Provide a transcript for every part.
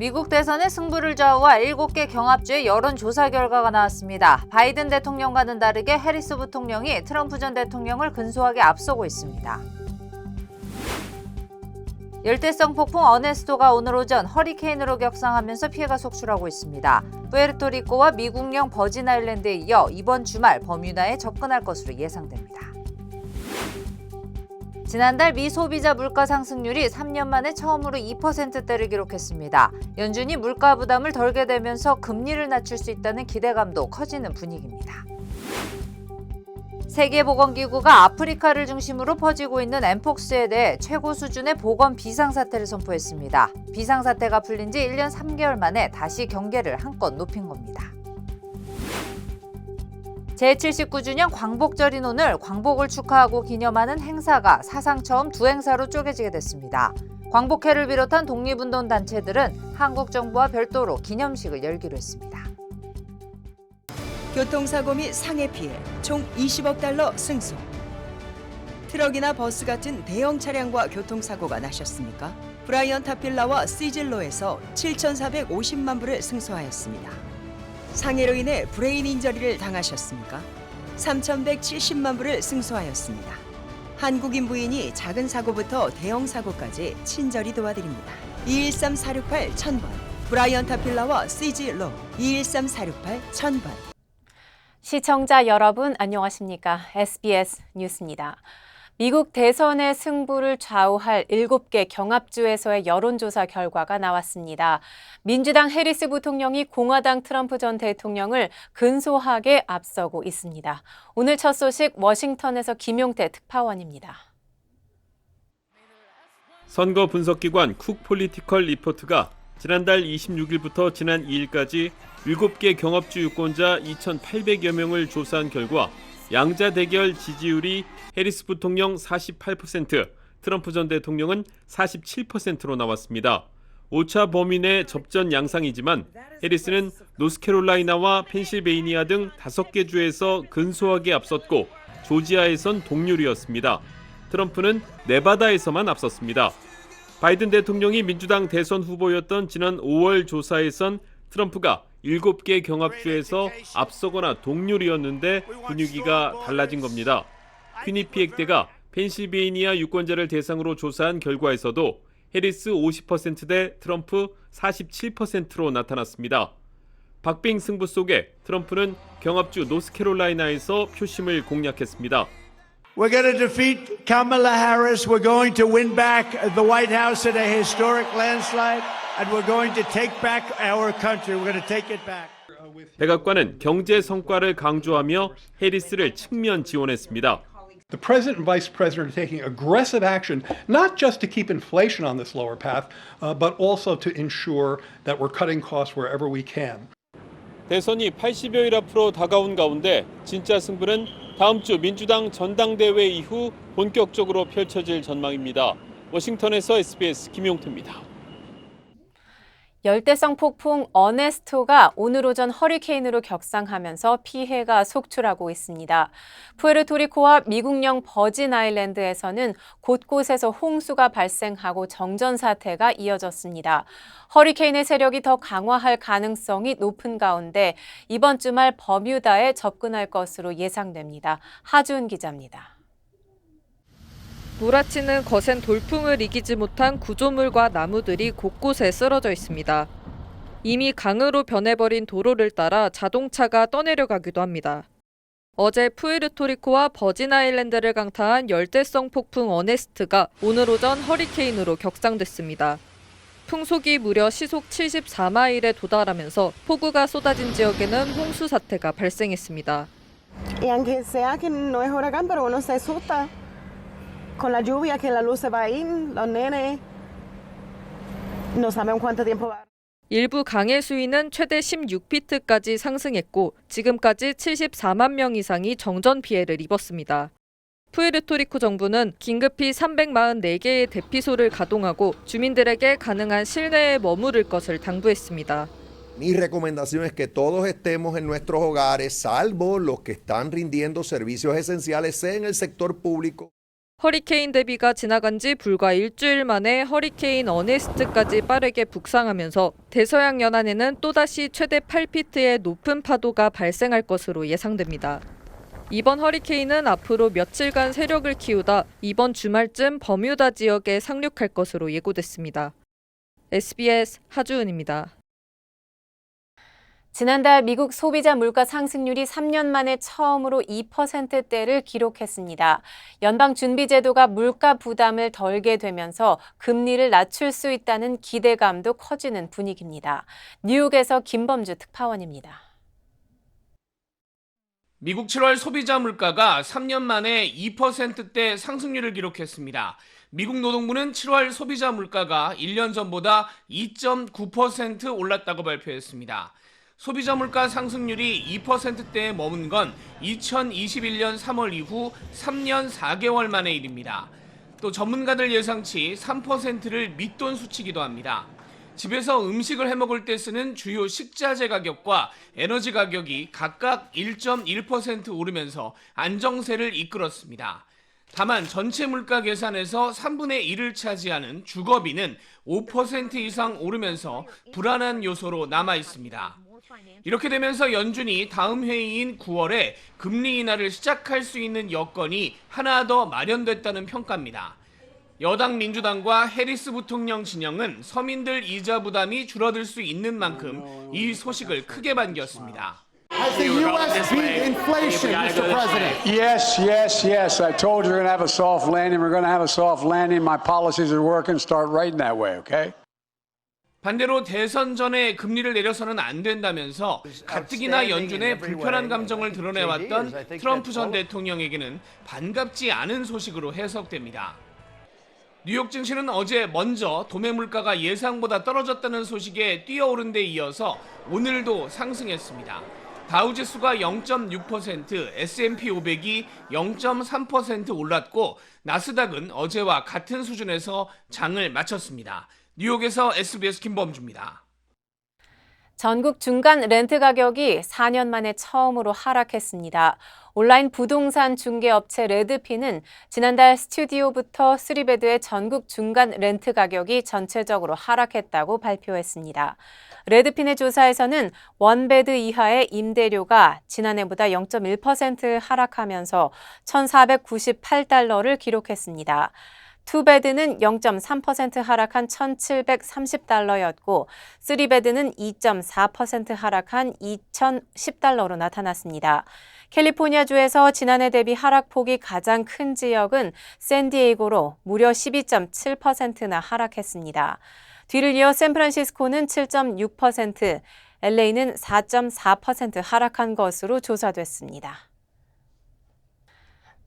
미국 대선의 승부를 좌우할 7개 경합주의 여론조사 결과가 나왔습니다. 바이든 대통령과는 다르게 해리스 부통령이 트럼프 전 대통령을 근소하게 앞서고 있습니다. 열대성 폭풍 어네스토가 오늘 오전 허리케인으로 격상하면서 피해가 속출하고 있습니다. 푸에르토리코와 미국령 버진 아일랜드에 이어 이번 주말 버뮤다에 접근할 것으로 예상됩니다. 지난달 미 소비자 물가 상승률이 3년 만에 처음으로 2%대를 기록했습니다. 연준이 물가 부담을 덜게 되면서 금리를 낮출 수 있다는 기대감도 커지는 분위기입니다. 세계보건기구가 아프리카를 중심으로 퍼지고 있는 엠폭스에 대해 최고 수준의 보건 비상사태를 선포했습니다. 비상사태가 풀린 지 1년 3개월 만에 다시 경계를 한껏 높인 겁니다. 제79주년 광복절인 오늘 광복을 축하하고 기념하는 행사가 사상 처음 두 행사로 쪼개지게 됐습니다. 광복회를 비롯한 독립운동 단체들은 한국 정부와 별도로 기념식을 열기로 했습니다. 교통사고 및 상해 피해 총 20억 달러 승소. 트럭이나 버스 같은 대형 차량과 교통사고가 나셨습니까? 브라이언 타필라와 시즐로에서 7,450만 불을 승소하였습니다. 상해로 인해 브레인 인저리를 당하셨습니까? 3,170만 불을 승소하였습니다. 한국인 부인이 작은 사고부터 대형 사고까지 친절히 도와드립니다. 213-468-1000번 브라이언 타필라와 시즐로 213-468-1000번. 시청자 여러분 안녕하십니까? SBS 뉴스입니다. 미국 대선의 승부를 좌우할 7개 경합주에서의 여론조사 결과가 나왔습니다. 민주당 해리스 부통령이 공화당 트럼프 전 대통령을 근소하게 앞서고 있습니다. 오늘 첫 소식 워싱턴에서 김용태 특파원입니다. 선거 분석기관 쿡 폴리티컬 리포트가 지난달 26일부터 지난 2일까지 7개 경합주 유권자 2,800여 명을 조사한 결과 양자 대결 지지율이 해리스 부통령 48%, 트럼프 전 대통령은 47%로 나왔습니다. 오차 범위 내 접전 양상이지만 해리스는 노스캐롤라이나와 펜실베이니아 등 5개 주에서 근소하게 앞섰고 조지아에선 동률이었습니다. 트럼프는 네바다에서만 앞섰습니다. 바이든 대통령이 민주당 대선 후보였던 지난 5월 조사에선 트럼프가 7개 경합주에서 앞서거나 동률이었는데 분위기가 달라진 겁니다. 퀴니피엑대가 펜실베이니아 유권자를 대상으로 조사한 결과에서도 해리스 50%대 트럼프 47%로 나타났습니다. 박빙 승부 속에 트럼프는 경합주 노스캐롤라이나에서 표심을 공략했습니다. We're going to defeat Kamala Harris. We're going to win back the White House in a historic landslide, and we're going to take back our country. We're going to take it back. 백악관은 경제 성과를 강조하며 해리스를 측면 지원했습니다. The president and vice president are taking aggressive action, not just to keep inflation on this lower path, but also to ensure that we're cutting costs wherever we can. 대선이 80여일 앞으로 다가온 가운데 진짜 승부는 다음 주 민주당 전당대회 이후 본격적으로 펼쳐질 전망입니다. 워싱턴에서 SBS 김용태입니다. 열대성 폭풍 어네스토가 오늘 오전 허리케인으로 격상하면서 피해가 속출하고 있습니다. 푸에르토리코와 미국령 버진 아일랜드에서는 곳곳에서 홍수가 발생하고 정전 사태가 이어졌습니다. 허리케인의 세력이 더 강화할 가능성이 높은 가운데 이번 주말 버뮤다에 접근할 것으로 예상됩니다. 하준 기자입니다. 몰아치는 거센 돌풍을 이기지 못한 구조물과 나무들이 곳곳에 쓰러져 있습니다. 이미 강으로 변해버린 도로를 따라 자동차가 떠내려가기도 합니다. 어제 푸에르토리코와 버진 아일랜드를 강타한 열대성 폭풍 어네스트가 오늘 오전 허리케인으로 격상됐습니다. 풍속이 무려 시속 74마일에 도달하면서 폭우가 쏟아진 지역에는 홍수 사태가 발생했습니다. Y aunque sea que no es huracán, pero uno se asusta con la lluvia que la luz se va a ir, los nenes no saben cuánto tiempo va. 일부 강의 수위는 최대 16피트까지 상승했고 지금까지 74만 명 이상이 정전 피해를 입었습니다. 푸에르토리코 정부는 긴급히 344개의 대피소를 가동하고 주민들에게 가능한 실내에 머무를 것을 당부했습니다. Mi recomendación es que todos estemos en nuestros hogares, salvo los que están rindiendo servicios esenciales, sea en el sector público. 허리케인 대비가 지나간 지 불과 일주일 만에 허리케인 어네스트까지 빠르게 북상하면서 대서양 연안에는 또다시 최대 8피트의 높은 파도가 발생할 것으로 예상됩니다. 이번 허리케인은 앞으로 며칠간 세력을 키우다 이번 주말쯤 버뮤다 지역에 상륙할 것으로 예고됐습니다. SBS 하주은입니다. 지난달 미국 소비자 물가 상승률이 3년 만에 처음으로 2%대를 기록했습니다. 연방준비제도가 물가 부담을 덜게 되면서 금리를 낮출 수 있다는 기대감도 커지는 분위기입니다. 뉴욕에서 김범주 특파원입니다. 미국 7월 소비자 물가가 3년 만에 2%대 상승률을 기록했습니다. 미국 노동부는 7월 소비자 물가가 1년 전보다 2.9% 올랐다고 발표했습니다. 소비자 물가 상승률이 2%대에 머문 건 2021년 3월 이후 3년 4개월 만의 일입니다. 또 전문가들 예상치 3%를 밑돈 수치기도 합니다. 집에서 음식을 해먹을 때 쓰는 주요 식자재 가격과 에너지 가격이 각각 1.1% 오르면서 안정세를 이끌었습니다. 다만 전체 물가 계산에서 3분의 1을 차지하는 주거비는 5% 이상 오르면서 불안한 요소로 남아 있습니다. 이렇게 되면서 연준이 다음 회의인 9월에 금리 인하를 시작할 수 있는 여건이 하나 더 마련됐다는 평가입니다. 여당 민주당과 해리스 부통령 진영은 서민들 이자 부담이 줄어들 수 있는 만큼 이 소식을 크게 반겼습니다. Has the U.S. beat inflation, Mr. President? Yes. I told you we're going to have a soft landing. We're going to have a soft landing. My policies are working. Start writing that way, okay? 반대로 대선 전에 금리를 내려서는 안 된다면서 가뜩이나 연준의 불편한 감정을 드러내왔던 트럼프 전 대통령에게는 반갑지 않은 소식으로 해석됩니다. 뉴욕 증시는 어제 먼저 도매 물가가 예상보다 떨어졌다는 소식에 뛰어오른 데 이어서 오늘도 상승했습니다. 다우지수가 0.6%, S&P 500이 0.3% 올랐고 나스닥은 어제와 같은 수준에서 장을 마쳤습니다. 뉴욕에서 SBS 김범주입니다. 전국 중간 렌트 가격이 4년 만에 처음으로 하락했습니다. 온라인 부동산 중개업체 레드핀은 지난달 스튜디오부터 3베드의 전국 중간 렌트 가격이 전체적으로 하락했다고 발표했습니다. 레드핀의 조사에서는 1베드 이하의 임대료가 지난해보다 0.1% 하락하면서 $1,498를 기록했습니다. 2베드는 0.3% 하락한 $1,730였고 3베드는 2.4% 하락한 $2,010로 나타났습니다. 캘리포니아주에서 지난해 대비 하락폭이 가장 큰 지역은 샌디에이고로 무려 12.7%나 하락했습니다. 뒤를 이어 샌프란시스코는 7.6%, LA는 4.4% 하락한 것으로 조사됐습니다.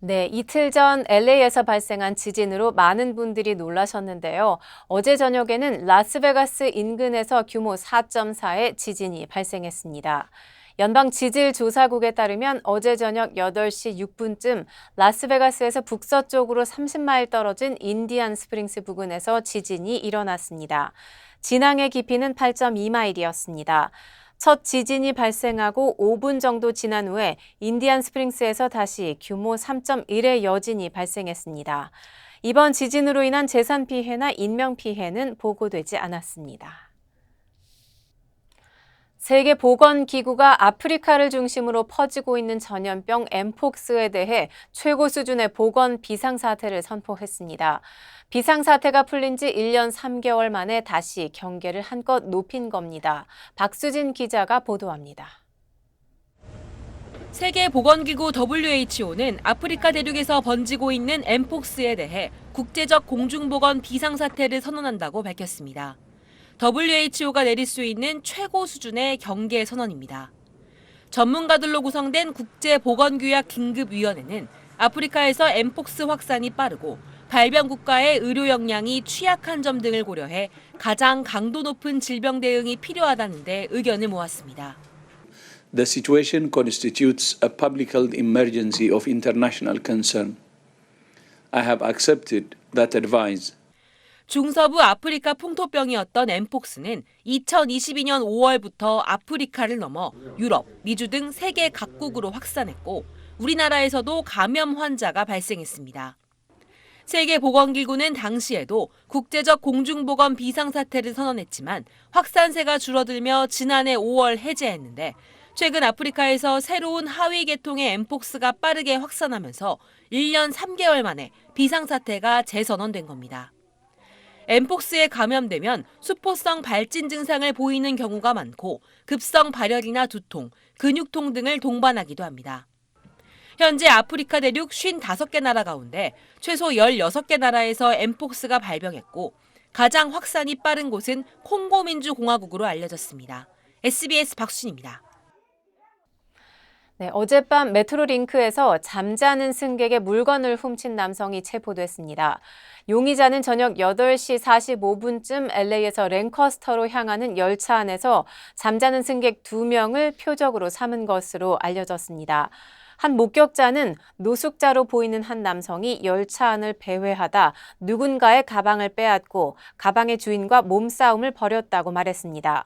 네, 이틀 전 LA에서 발생한 지진으로 많은 분들이 놀라셨는데요. 어제 저녁에는 라스베가스 인근에서 규모 4.4의 지진이 발생했습니다. 연방지질조사국에 따르면 어제 저녁 8시 6분쯤 라스베가스에서 북서쪽으로 30마일 떨어진 인디안 스프링스 부근에서 지진이 일어났습니다. 진앙의 깊이는 8.2마일이었습니다. 첫 지진이 발생하고 5분 정도 지난 후에 인디안 스프링스에서 다시 규모 3.1의 여진이 발생했습니다. 이번 지진으로 인한 재산 피해나 인명 피해는 보고되지 않았습니다. 세계보건기구가 아프리카를 중심으로 퍼지고 있는 전염병 엠폭스에 대해 최고 수준의 보건 비상사태를 선포했습니다. 비상사태가 풀린 지 1년 3개월 만에 다시 경계를 한껏 높인 겁니다. 박수진 기자가 보도합니다. 세계보건기구 WHO는 아프리카 대륙에서 번지고 있는 엠폭스에 대해 국제적 공중보건 비상사태를 선언한다고 밝혔습니다. WHO가 내릴 수 있는 최고 수준의 경계 선언입니다. 전문가들로 구성된 국제보건규약 긴급위원회는 아프리카에서 엠폭스 확산이 빠르고 발병 국가의 의료 역량이 취약한 점 등을 고려해 가장 강도 높은 질병 대응이 필요하다는 데 의견을 모았습니다. The situation constitutes a public health emergency of international concern. I have accepted that advice. 중서부 아프리카 풍토병이었던 엠폭스는 2022년 5월부터 아프리카를 넘어 유럽, 미주 등 세계 각국으로 확산했고 우리나라에서도 감염 환자가 발생했습니다. 세계보건기구는 당시에도 국제적 공중보건 비상사태를 선언했지만 확산세가 줄어들며 지난해 5월 해제했는데 최근 아프리카에서 새로운 하위 계통의 엠폭스가 빠르게 확산하면서 1년 3개월 만에 비상사태가 재선언된 겁니다. 엠폭스에 감염되면 수포성 발진 증상을 보이는 경우가 많고 급성 발열이나 두통, 근육통 등을 동반하기도 합니다. 현재 아프리카 대륙 55개 나라 가운데 최소 16개 나라에서 엠폭스가 발병했고 가장 확산이 빠른 곳은 콩고 민주공화국으로 알려졌습니다. SBS 박순입니다. 네, 어젯밤 메트로링크에서 잠자는 승객의 물건을 훔친 남성이 체포됐습니다. 용의자는 저녁 8시 45분쯤 LA에서 랭커스터로 향하는 열차 안에서 잠자는 승객 2명을 표적으로 삼은 것으로 알려졌습니다. 한 목격자는 노숙자로 보이는 한 남성이 열차 안을 배회하다 누군가의 가방을 빼앗고 가방의 주인과 몸싸움을 벌였다고 말했습니다.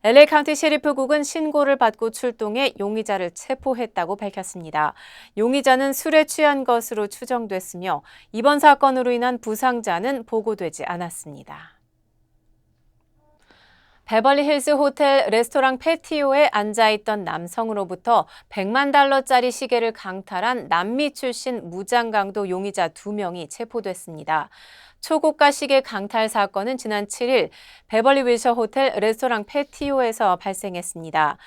LA 카운티 셰리프국은 신고를 받고 출동해 용의자를 체포했다고 밝혔습니다. 용의자는 술에 취한 것으로 추정됐으며 이번 사건으로 인한 부상자는 보고되지 않았습니다. 베벌리힐스 호텔 레스토랑 패티오에 앉아있던 남성으로부터 $1,000,000짜리 시계를 강탈한 남미 출신 무장강도 용의자 2명이 체포됐습니다. 초고가 시계 강탈 사건은 지난 7일 베벌리 윌셔 호텔 레스토랑 패티오에서 발생했습니다.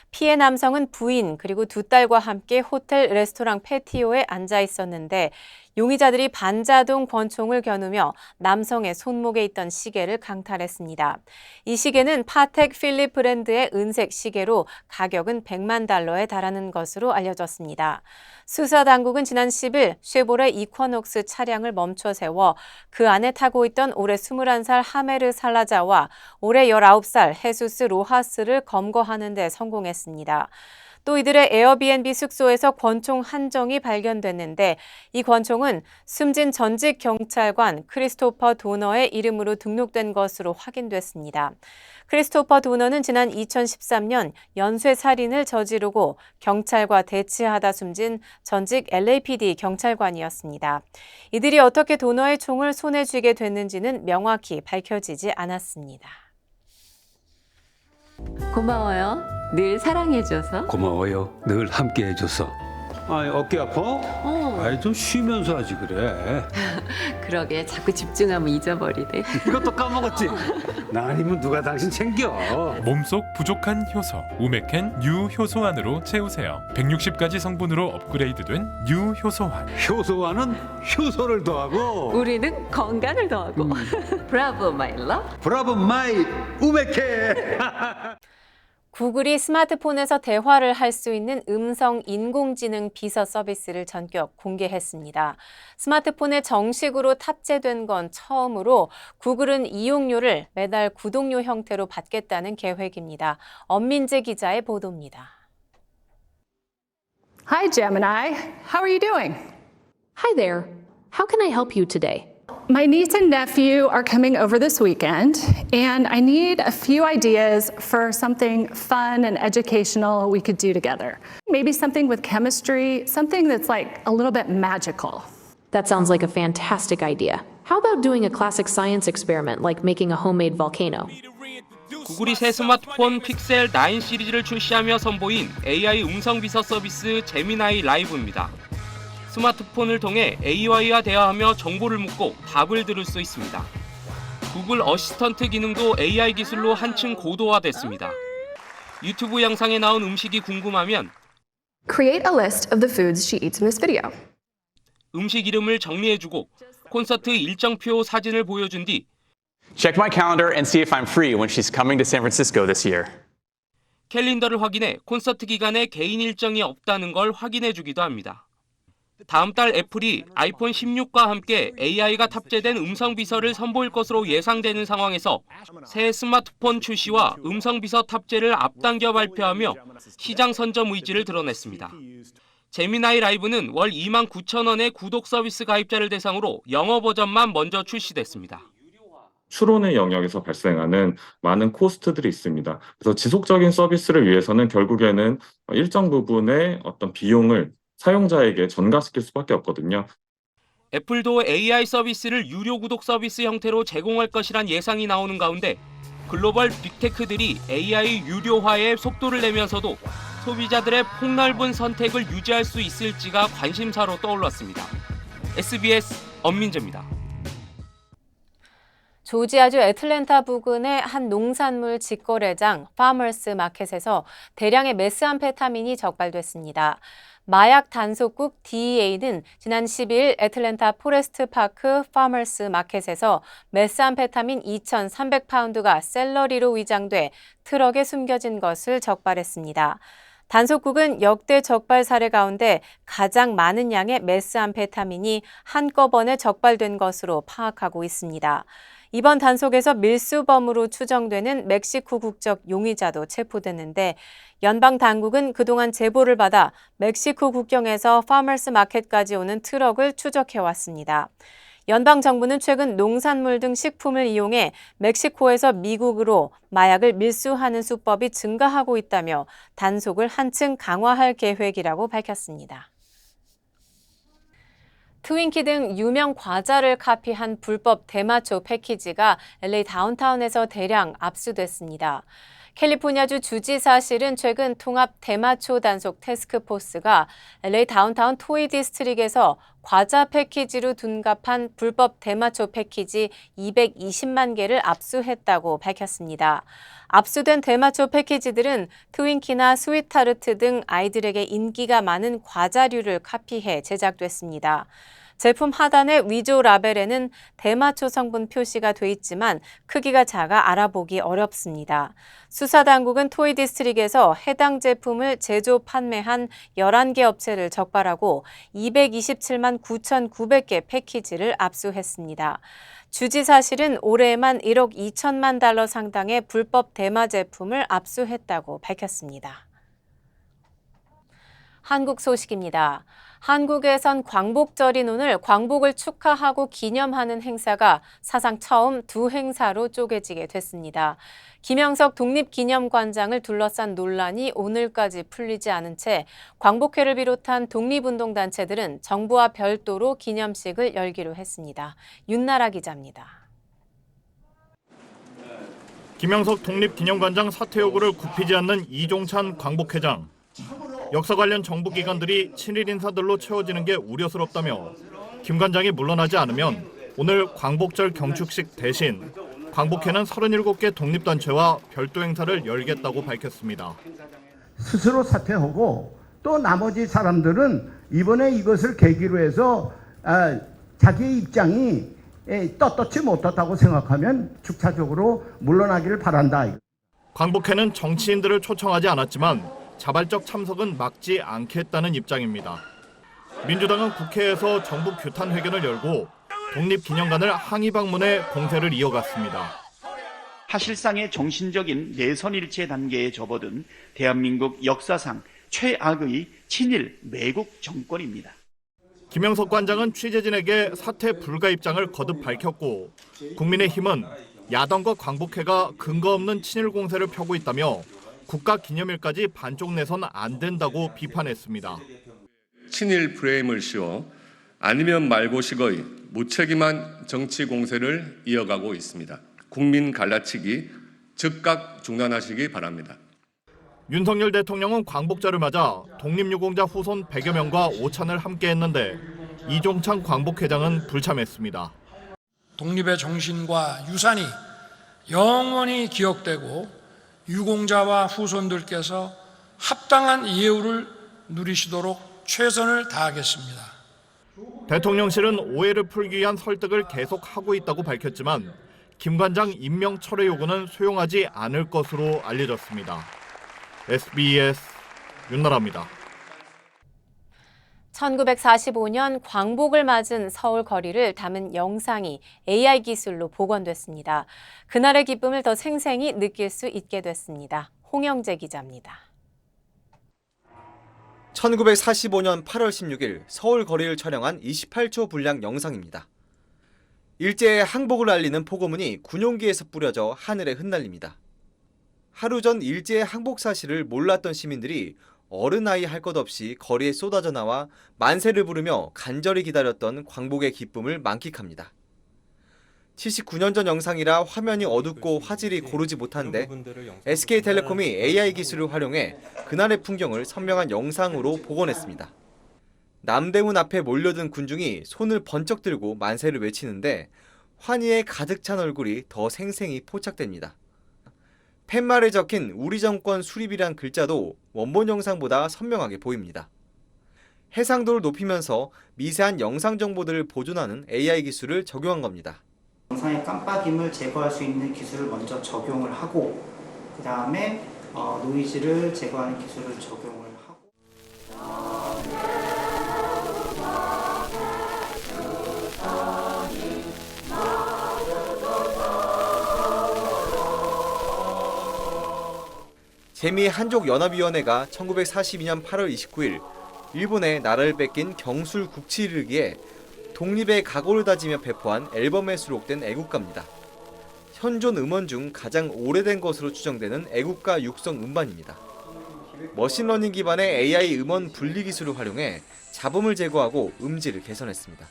피해 남성은 부인 그리고 2딸과 함께 호텔 레스토랑 패티오에 앉아 있었는데 용의자들이 반자동 권총을 겨누며 남성의 손목에 있던 시계를 강탈했습니다. 이 시계는 파텍 필립 브랜드의 은색 시계로 가격은 $1,000,000에 달하는 것으로 알려졌습니다. 수사당국은 지난 10일 쉐보레 이쿼녹스 차량을 멈춰 세워 그 안에 타고 있던 올해 21살 하메르 살라자와 올해 19살 헤수스 로하스를 검거하는 데 성공했습니다. 또 이들의 에어비앤비 숙소에서 권총 한 정이 발견됐는데 이 권총은 숨진 전직 경찰관 크리스토퍼 도너의 이름으로 등록된 것으로 확인됐습니다. 크리스토퍼 도너는 지난 2013년 연쇄살인을 저지르고 경찰과 대치하다 숨진 전직 LAPD 경찰관이었습니다. 이들이 어떻게 도너의 총을 손에 쥐게 됐는지는 명확히 밝혀지지 않았습니다. 고마워요. 늘 사랑해줘서. 고마워요. 늘 함께해줘서. 아이, 어깨 아파? 아이, 좀 쉬면서 하지 그래. 그러게 자꾸 집중하면 잊어버리네. 이것도 까먹었지? 나 아니면 누가 당신 챙겨? 몸속 부족한 효소 우메켄 뉴 효소환으로 채우세요. 160가지 성분으로 업그레이드된 뉴 효소환. 효소환은 효소를 더하고 우리는 건강을 더하고. 브라보 마이 러브. 브라보 마이 우메켄. 구글이 스마트폰에서 대화를 할 수 있는 음성 인공지능 비서 서비스를 전격 공개했습니다. 스마트폰에 정식으로 탑재된 건 처음으로 구글은 이용료를 매달 구독료 형태로 받겠다는 계획입니다. 엄민재 기자의 보도입니다. Hi, Gemini. How are you doing? Hi there. How can I help you today? My niece and nephew are coming over this weekend, and I need a few ideas for something fun and educational we could do together. Maybe something with chemistry, something that's like a little bit magical. That sounds like a fantastic idea. How about doing a classic science experiment like making a homemade volcano? 구글이 새 스마트폰 픽셀 9 시리즈를 출시하며 선보인 AI 음성 비서 서비스 제미나이 라이브입니다. 스마트폰을 통해 AI와 대화하며 정보를 묻고 답을 들을 수 있습니다. 구글 어시스턴트 기능도 AI 기술로 한층 고도화됐습니다. 유튜브 영상에 나온 음식이 궁금하면 Create a list of the foods she eats in this video. 음식 이름을 정리해주고 콘서트 일정표 사진을 보여준 뒤 Check my calendar and see if I'm free when she's coming to San Francisco this year. 캘린더를 확인해 콘서트 기간에 개인 일정이 없다는 걸 확인해주기도 합니다. 다음 달 애플이 아이폰 16과 함께 AI가 탑재된 음성 비서를 선보일 것으로 예상되는 상황에서 새 스마트폰 출시와 음성 비서 탑재를 앞당겨 발표하며 시장 선점 의지를 드러냈습니다. 제미나이 라이브는 월 29,000원의 구독 서비스 가입자를 대상으로 영어 버전만 먼저 출시됐습니다. 추론의 영역에서 발생하는 많은 코스트들이 있습니다. 그래서 지속적인 서비스를 위해서는 결국에는 일정 부분의 어떤 비용을 사용자에게 전가시킬 수밖에 없거든요. 애플도 AI 서비스를 유료 구독 서비스 형태로 제공할 것이란 예상이 나오는 가운데 글로벌 빅테크들이 AI 유료화에 속도를 내면서도 소비자들의 폭넓은 선택을 유지할 수 있을지가 관심사로 떠올랐습니다. SBS 엄민재입니다. 조지아주 애틀랜타 부근의 한 농산물 직거래장 파머스 마켓에서 대량의 메스암페타민이 적발됐습니다. 마약 단속국 DEA는 지난 12일 애틀랜타 포레스트 파크 파머스 마켓에서 메스암페타민 2,300파운드가 샐러리로 위장돼 트럭에 숨겨진 것을 적발했습니다. 단속국은 역대 적발 사례 가운데 가장 많은 양의 메스암페타민이 한꺼번에 적발된 것으로 파악하고 있습니다. 이번 단속에서 밀수범으로 추정되는 멕시코 국적 용의자도 체포됐는데 연방 당국은 그동안 제보를 받아 멕시코 국경에서 파머스 마켓까지 오는 트럭을 추적해왔습니다. 연방 정부는 최근 농산물 등 식품을 이용해 멕시코에서 미국으로 마약을 밀수하는 수법이 증가하고 있다며 단속을 한층 강화할 계획이라고 밝혔습니다. 트윈키 등 유명 과자를 카피한 불법 대마초 패키지가 LA 다운타운에서 대량 압수됐습니다. 캘리포니아주 주지사실은 최근 통합 대마초 단속 태스크포스가 LA 다운타운 토이 디스트릭에서 과자 패키지로 둔갑한 불법 대마초 패키지 220만 개를 압수했다고 밝혔습니다. 압수된 대마초 패키지들은 트윈키나 스윗타르트 등 아이들에게 인기가 많은 과자류를 카피해 제작됐습니다. 제품 하단의 위조 라벨에는 대마초 성분 표시가 돼 있지만 크기가 작아 알아보기 어렵습니다. 수사당국은 토이 디스트릭에서 해당 제품을 제조 판매한 11개 업체를 적발하고 227만 9,900개 패키지를 압수했습니다. 주지사실은 올해에만 1억 2천만 달러 상당의 불법 대마 제품을 압수했다고 밝혔습니다. 한국 소식입니다. 한국에선 광복절인 오늘 광복을 축하하고 기념하는 행사가 사상 처음 두 행사로 쪼개지게 됐습니다. 김영석 독립기념관장을 둘러싼 논란이 오늘까지 풀리지 않은 채 광복회를 비롯한 독립운동단체들은 정부와 별도로 기념식을 열기로 했습니다. 윤나라 기자입니다. 김영석 독립기념관장 사퇴 요구를 굽히지 않는 이종찬 광복회장. 역사 관련 정부기관들이 친일 인사들로 채워지는 게 우려스럽다며 김 관장이 물러나지 않으면 오늘 광복절 경축식 대신 광복회는 37개 독립단체와 별도 행사를 열겠다고 밝혔습니다. 스스로 사퇴하고 또 나머지 사람들은 이번에 이것을 계기로 해서 자기의 입장이 떳떳지 못하다고 생각하면 축차적으로 물러나기를 바란다. 광복회는 정치인들을 초청하지 않았지만 자발적 참석은 막지 않겠다는 입장입니다. 민주당은 국회에서 정부 규탄 회견을 열고 독립기념관을 항의 방문해 공세를 이어갔습니다. 사실상의 정신적인 내선일체 단계에 접어든 대한민국 역사상 최악의 친일 매국 정권입니다. 김영석 관장은 취재진에게 사퇴 불가 입장을 거듭 밝혔고 국민의힘은 야당과 광복회가 근거 없는 친일 공세를 펴고 있다며 국가기념일까지 반쪽 내선 안 된다고 비판했습니다. 친일 프레임을 씌워 아니면 말고식의 무책임한 정치 공세를 이어가고 있습니다. 국민 갈라치기 즉각 중단하시기 바랍니다. 윤석열 대통령은 광복절을 맞아 독립유공자 후손 100여 명과 오찬을 함께 했는데 이종찬 광복회장은 불참했습니다. 독립의 정신과 유산이 영원히 기억되고 유공자와 후손들께서 합당한 예우를 누리시도록 최선을 다하겠습니다. 대통령실은 오해를 풀기 위한 설득을 계속하고 있다고 밝혔지만 김 관장 임명 철회 요구는 수용하지 않을 것으로 알려졌습니다. SBS 윤나라입니다. 1945년 광복을 맞은 서울 거리를 담은 영상이 AI 기술로 복원됐습니다. 그날의 기쁨을 더 생생히 느낄 수 있게 됐습니다. 홍영재 기자입니다. 1945년 8월 16일 서울 거리를 촬영한 28초 분량 영상입니다. 일제의 항복을 알리는 포고문이 군용기에서 뿌려져 하늘에 흩날립니다. 하루 전 일제의 항복 사실을 몰랐던 시민들이 어른아이 할 것 없이 거리에 쏟아져 나와 만세를 부르며 간절히 기다렸던 광복의 기쁨을 만끽합니다. 79년 전 영상이라 화면이 어둡고 화질이 고르지 못한데 SK텔레콤이 AI 기술을 활용해 그날의 풍경을 선명한 영상으로 복원했습니다. 남대문 앞에 몰려든 군중이 손을 번쩍 들고 만세를 외치는데 환희에 가득 찬 얼굴이 더 생생히 포착됩니다. 팻말에 적힌 우리 정권 수립이란 글자도 원본 영상보다 선명하게 보입니다. 해상도를 높이면서 미세한 영상 정보들을 보존하는 AI 기술을 적용한 겁니다. 영상의 깜빡임을 제거할 수 있는 기술을 먼저 적용을 하고 그 다음에 노이즈를 제거하는 기술을 적용을 하고 재미한족연합위원회가 1942년 8월 29일 일본에 나라를 뺏긴 경술 국치이르기에 독립의 각오를 다지며 배포한 앨범에 수록된 애국가입니다. 현존 음원 중 가장 오래된 것으로 추정되는 애국가 육성 음반입니다. 머신러닝 기반의 AI 음원 분리 기술을 활용해 잡음을 제거하고 음질을 개선했습니다.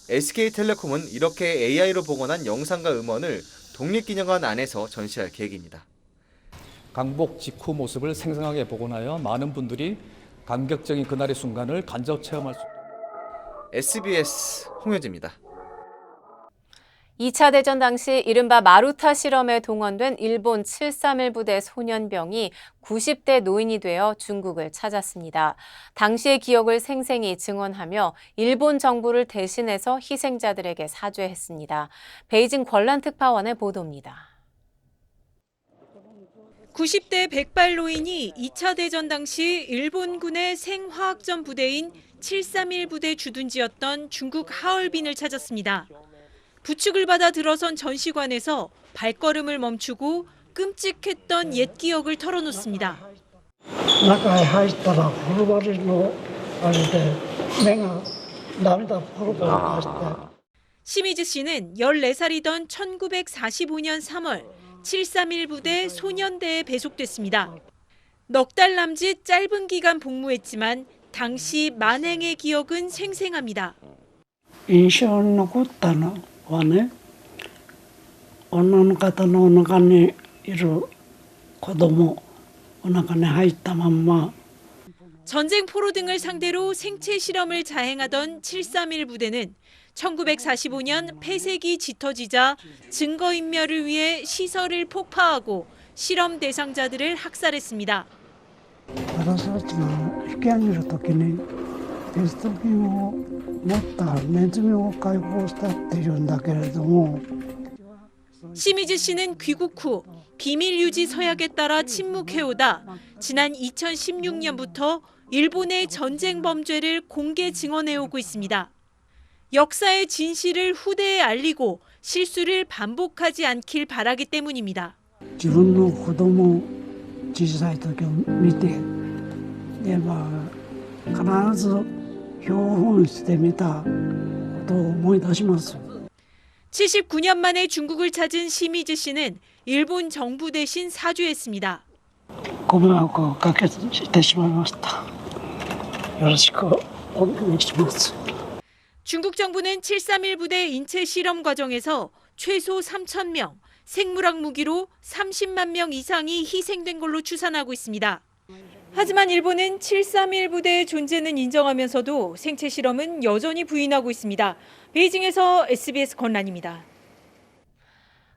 SK텔레콤은 이렇게 AI로 복원한 영상과 음원을 독립기념관 안에서 전시할 계획입니다. 광복 직후 모습을 생생하게 복원하여 많은 분들이 감격적인 그날의 순간을 간접 체험할 수 있도록. SBS 홍효지입니다. 2차 대전 당시 이른바 마루타 실험에 동원된 일본 731 부대 소년병이 90대 노인이 되어 중국을 찾았습니다. 당시의 기억을 생생히 증언하며 일본 정부를 대신해서 희생자들에게 사죄했습니다. 베이징 권란특파원의 보도입니다. 90대 백발 노인이 2차 대전 당시 일본군의 생화학전 부대인 731 부대 주둔지였던 중국 하얼빈을 찾았습니다. 부축을 받아 들어선 전시관에서 발걸음을 멈추고 끔찍했던 옛 기억을 털어놓습니다. 시미즈 씨는 14살이던 1945년 3월 731 부대 소년대에 배속됐습니다. 넉 달 남짓 짧은 기간 복무했지만 당시 만행의 기억은 생생합니다. 印象に残ったのはね、女の方のお腹にいる子供、お腹に入ったまんま 전쟁 포로 등을 상대로 생체 실험을 자행하던 731 부대는 1945년 폐색이 짙어지자 증거인멸을 위해 시설을 폭파하고 실험 대상자들을 학살했습니다. 私たちが引き上げるときにペスト菌を持ったネズミを解放したっていうんだけれども 시미즈 씨는 귀국 후 비밀 유지 서약에 따라 침묵해오다 지난 2016년부터 일본의 전쟁 범죄를 공개 증언해오고 있습니다. 역사의 진실을 후대에 알리고 실수를 반복하지 않길 바라기 때문입니다. 自分の子供小さい時を見てで必ず標本してみたことを思い出します。 79년 만에 중국을 찾은 시미즈 씨는 일본 정부 대신 사죄했습니다. ご迷惑をおかけしてしまいました。よろしくお願いします。 중국 정부는 731 부대 인체 실험 과정에서 최소 3,000명, 생물학 무기로 30만 명 이상이 희생된 걸로 추산하고 있습니다. 하지만 일본은 731 부대의 존재는 인정하면서도 생체 실험은 여전히 부인하고 있습니다. 베이징에서 SBS 권란입니다.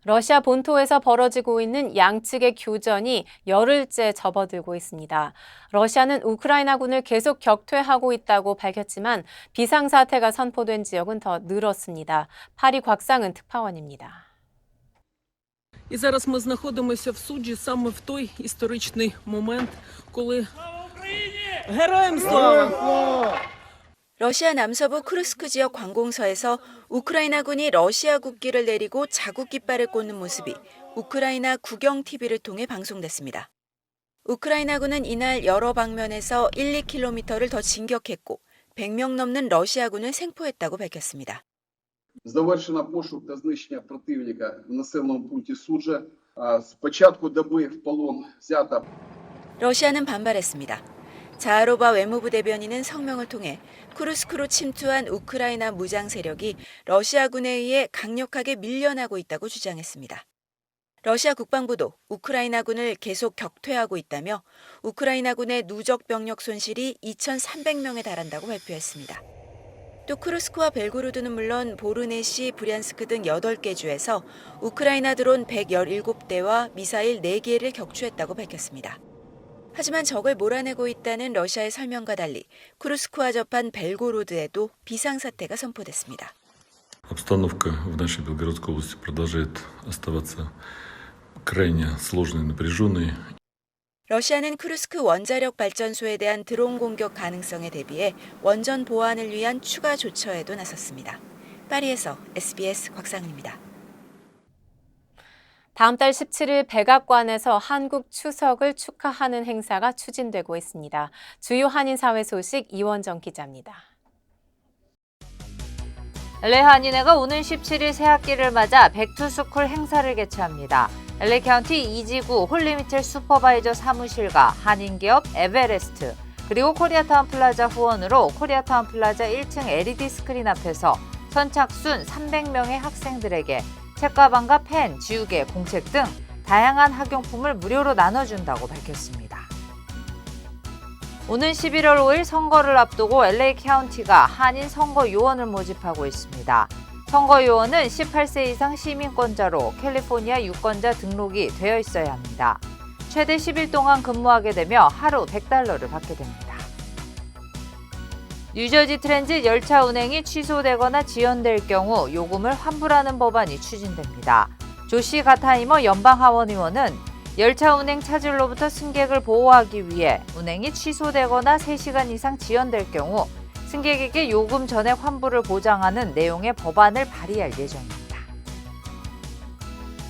러시아 본토에서 벌어지고 있는 양측의 교전이 열흘째 접어들고 있습니다. 러시아는 우크라이나군을 계속 격퇴하고 있다고 밝혔지만 비상사태가 선포된 지역은 더 늘었습니다. 파리 곽상은 특파원입니다. І зараз ми знаходимося в суді саме в той історичний момент, коли Героям слава! 러시아 남서부 크루스크 지역 관공서에서 우크라이나군이 러시아 국기를 내리고 자국 깃발을 꽂는 모습이 우크라이나 국영 TV를 통해 방송됐습니다. 우크라이나군은 이날 여러 방면에서 1, 2km를 더 진격했고 100명 넘는 러시아군을 생포했다고 밝혔습니다. Завершено пошук та знищення противника в населеному пункті Суджа. З початку доби в полон взято. 러시아는 반발했습니다. 자하로바 외무부 대변인은 성명을 통해 쿠르스크로 침투한 우크라이나 무장 세력이 러시아군에 의해 강력하게 밀려나고 있다고 주장했습니다. 러시아 국방부도 우크라이나군을 계속 격퇴하고 있다며 우크라이나군의 누적 병력 손실이 2,300명에 달한다고 발표했습니다. 또 쿠르스크와 벨고로드는 물론 보르네시, 브리안스크 등 8개 주에서 우크라이나 드론 117대와 미사일 4개를 격추했다고 밝혔습니다. 하지만 적을 몰아내고 있다는 러시아의 설명과 달리 쿠르스크와 접한 벨고로드에도 비상사태가 선포됐습니다. Обстановка в нашей Белгородской области продолжает оставаться крайне сложной и напряженной. 러시아는 쿠르스크 원자력 발전소에 대한 드론 공격 가능성에 대비해 원전 보안을 위한 추가 조처에도 나섰습니다. 파리에서 SBS 곽상은입니다. 다음 달 17일 백악관에서 한국 추석을 축하하는 행사가 추진되고 있습니다. 주요 한인사회 소식 이원정 기자입니다. LA 한인회가 오는 17일 새학기를 맞아 백투스쿨 행사를 개최합니다. LA 카운티 이지구 홀리미텔 슈퍼바이저 사무실과 한인기업 에베레스트, 그리고 코리아타운 플라자 후원으로 코리아타운 플라자 1층 LED 스크린 앞에서 선착순 300명의 학생들에게 책가방과 펜, 지우개, 공책 등 다양한 학용품을 무료로 나눠준다고 밝혔습니다. 오는 11월 5일 선거를 앞두고 LA 카운티가 한인 선거 요원을 모집하고 있습니다. 선거 요원은 18세 이상 시민권자로 캘리포니아 유권자 등록이 되어 있어야 합니다. 최대 10일 동안 근무하게 되며 하루 $100를 받게 됩니다. 뉴저지 트랜짓 열차 운행이 취소되거나 지연될 경우 요금을 환불하는 법안이 추진됩니다. 조시 가타이머 연방하원 의원은 열차 운행 차질로부터 승객을 보호하기 위해 운행이 취소되거나 3시간 이상 지연될 경우 승객에게 요금 전액 환불을 보장하는 내용의 법안을 발의할 예정입니다.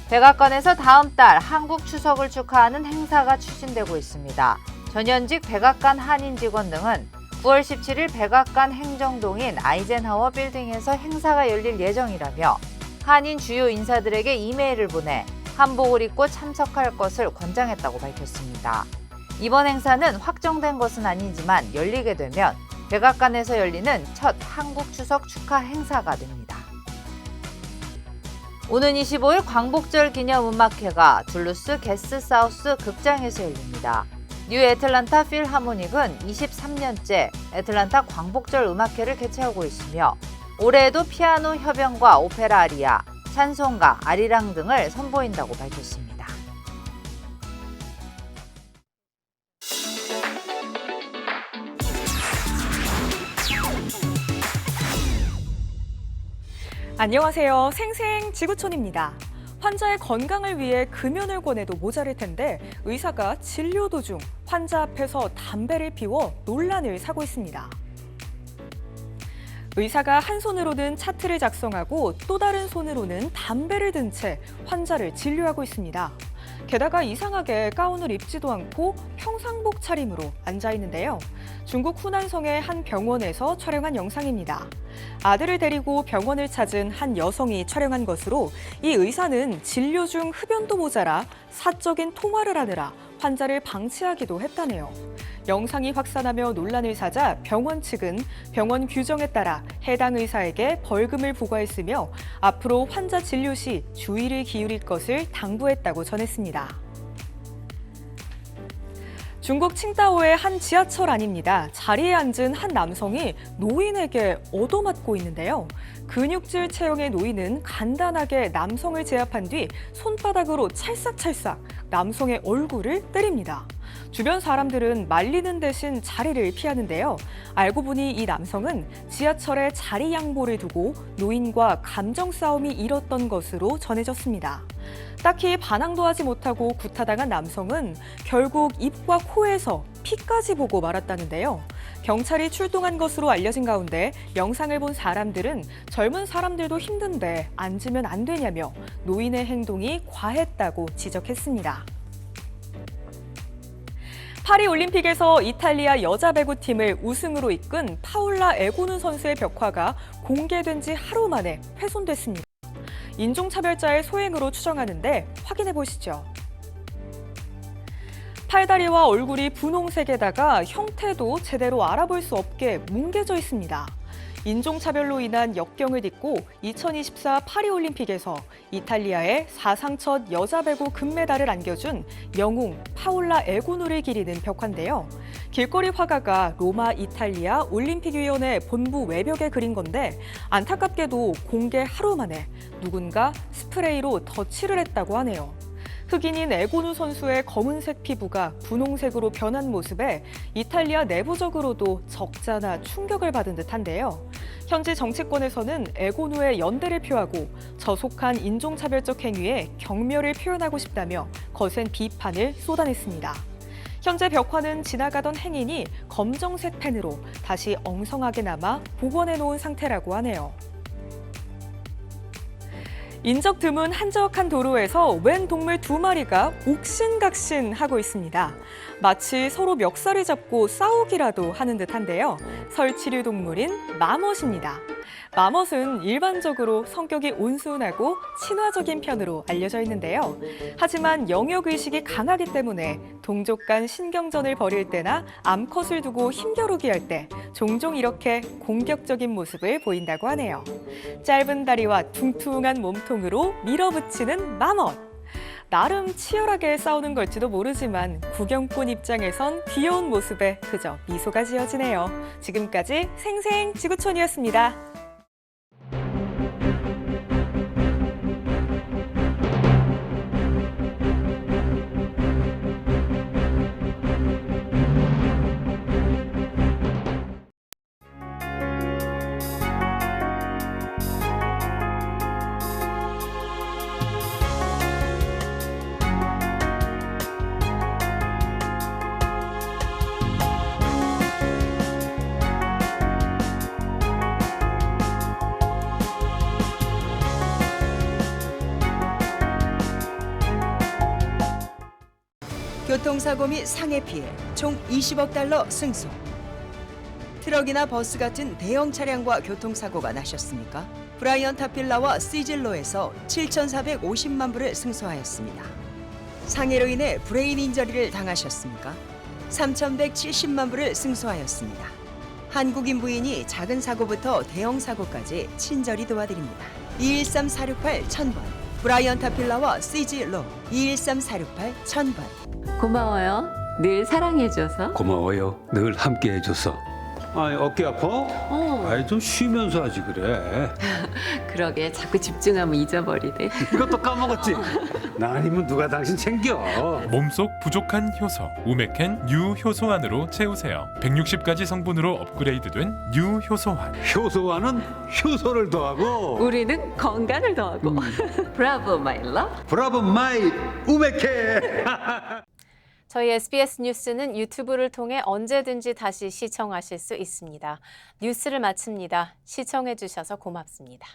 백악관에서 다음 달 한국 추석을 축하하는 행사가 추진되고 있습니다. 전현직 백악관 한인 직원 등은 9월 17일 백악관 행정동인 아이젠하워 빌딩에서 행사가 열릴 예정이라며 한인 주요 인사들에게 이메일을 보내 한복을 입고 참석할 것을 권장했다고 밝혔습니다. 이번 행사는 확정된 것은 아니지만 열리게 되면 백악관에서 열리는 첫 한국 추석 축하 행사가 됩니다. 오는 25일 광복절 기념 음악회가 둘루스 게스트 사우스 극장에서 열립니다. 뉴 애틀란타 필하모닉은 23년째 애틀란타 광복절 음악회를 개최하고 있으며 올해에도 피아노 협연과 오페라 아리아, 찬송가, 아리랑 등을 선보인다고 밝혔습니다. 안녕하세요. 생생지구촌입니다. 환자의 건강을 위해 금연을 권해도 모자랄 텐데 의사가 진료 도중 환자 앞에서 담배를 피워 논란을 사고 있습니다. 의사가 한 손으로는 차트를 작성하고 또 다른 손으로는 담배를 든 채 환자를 진료하고 있습니다. 게다가 이상하게 가운을 입지도 않고 평상복 차림으로 앉아 있는데요. 중국 후난성의 한 병원에서 촬영한 영상입니다. 아들을 데리고 병원을 찾은 한 여성이 촬영한 것으로 이 의사는 진료 중 흡연도 모자라 사적인 통화를 하느라 환자를 방치하기도 했다네요. 영상이 확산하며 논란을 사자 병원 측은 병원 규정에 따라 해당 의사에게 벌금을 부과했으며 앞으로 환자 진료 시 주의를 기울일 것을 당부했다고 전했습니다. 중국 칭다오의 한 지하철 안입니다. 자리에 앉은 한 남성이 노인에게 얻어맞고 있는데요. 근육질 체형의 노인은 간단하게 남성을 제압한 뒤 손바닥으로 찰싹찰싹 남성의 얼굴을 때립니다. 주변 사람들은 말리는 대신 자리를 피하는데요. 알고 보니 이 남성은 지하철에 자리 양보를 두고 노인과 감정 싸움이 일었던 것으로 전해졌습니다. 딱히 반항도 하지 못하고 구타당한 남성은 결국 입과 코에서 피까지 보고 말았다는데요. 경찰이 출동한 것으로 알려진 가운데 영상을 본 사람들은 젊은 사람들도 힘든데 앉으면 안 되냐며 노인의 행동이 과했다고 지적했습니다. 파리 올림픽에서 이탈리아 여자 배구팀을 우승으로 이끈 파올라 에고누 선수의 벽화가 공개된 지 하루 만에 훼손됐습니다. 인종차별자의 소행으로 추정하는데 확인해 보시죠. 팔다리와 얼굴이 분홍색에다가 형태도 제대로 알아볼 수 없게 뭉개져 있습니다. 인종차별로 인한 역경을 딛고 2024 파리올림픽에서 이탈리아의 사상 첫 여자 배구 금메달을 안겨준 영웅 파올라 에고누를 기리는 벽화인데요. 길거리 화가가 로마 이탈리아 올림픽위원회 본부 외벽에 그린 건데 안타깝게도 공개 하루 만에 누군가 스프레이로 덧칠을 했다고 하네요. 흑인인 에고누 선수의 검은색 피부가 분홍색으로 변한 모습에 이탈리아 내부적으로도 적잖아 충격을 받은 듯한데요. 현지 정치권에서는 에고누의 연대를 표하고 저속한 인종차별적 행위에 경멸을 표현하고 싶다며 거센 비판을 쏟아냈습니다. 현재 벽화는 지나가던 행인이 검정색 펜으로 다시 엉성하게 남아 복원해 놓은 상태라고 하네요. 인적 드문 한적한 도로에서 웬 동물 2마리가 옥신각신하고 있습니다. 마치 서로 멱살을 잡고 싸우기라도 하는 듯한데요. 설치류 동물인 마멋입니다. 마멋은 일반적으로 성격이 온순하고 친화적인 편으로 알려져 있는데요. 하지만 영역의식이 강하기 때문에 동족 간 신경전을 벌일 때나 암컷을 두고 힘겨루기 할 때 종종 이렇게 공격적인 모습을 보인다고 하네요. 짧은 다리와 퉁퉁한 몸통으로 밀어붙이는 마멋. 나름 치열하게 싸우는 걸지도 모르지만 구경꾼 입장에선 귀여운 모습에 그저 미소가 지어지네요. 지금까지 생생 지구촌이었습니다. 교통사고 및 상해 피해 총 20억 달러 승소. 트럭이나 버스 같은 대형 차량과 교통사고가 나셨습니까? 브라이언 타필라와 시즐로에서 7,450만 불을 승소하였습니다. 상해로 인해 브레인 인저리를 당하셨습니까? 3,170만 불을 승소하였습니다. 한국인 부인이 작은 사고부터 대형 사고까지 친절히 도와드립니다. 213-468-1000번 브라이언 타필라와 시즐로 213-468-1000번. 고마워요. 늘 사랑해줘서. 고마워요. 늘 함께해줘서. 아니 어깨 아파? 아이 좀 쉬면서 하지 그래. 그러게 자꾸 집중하면 잊어버리네. 이것도 까먹었지? 나 아니면 누가 당신 챙겨. 몸속 부족한 효소 우메켄 유효소환으로 채우세요. 160가지 성분으로 업그레이드된 유효소환. 효소환은 효소를 더하고 우리는 건강을 더하고. 브라보 마이 러브. 브라보 마이 우메켄. 저희 SBS 뉴스는 유튜브를 통해 언제든지 다시 시청하실 수 있습니다. 뉴스를 마칩니다. 시청해 주셔서 고맙습니다.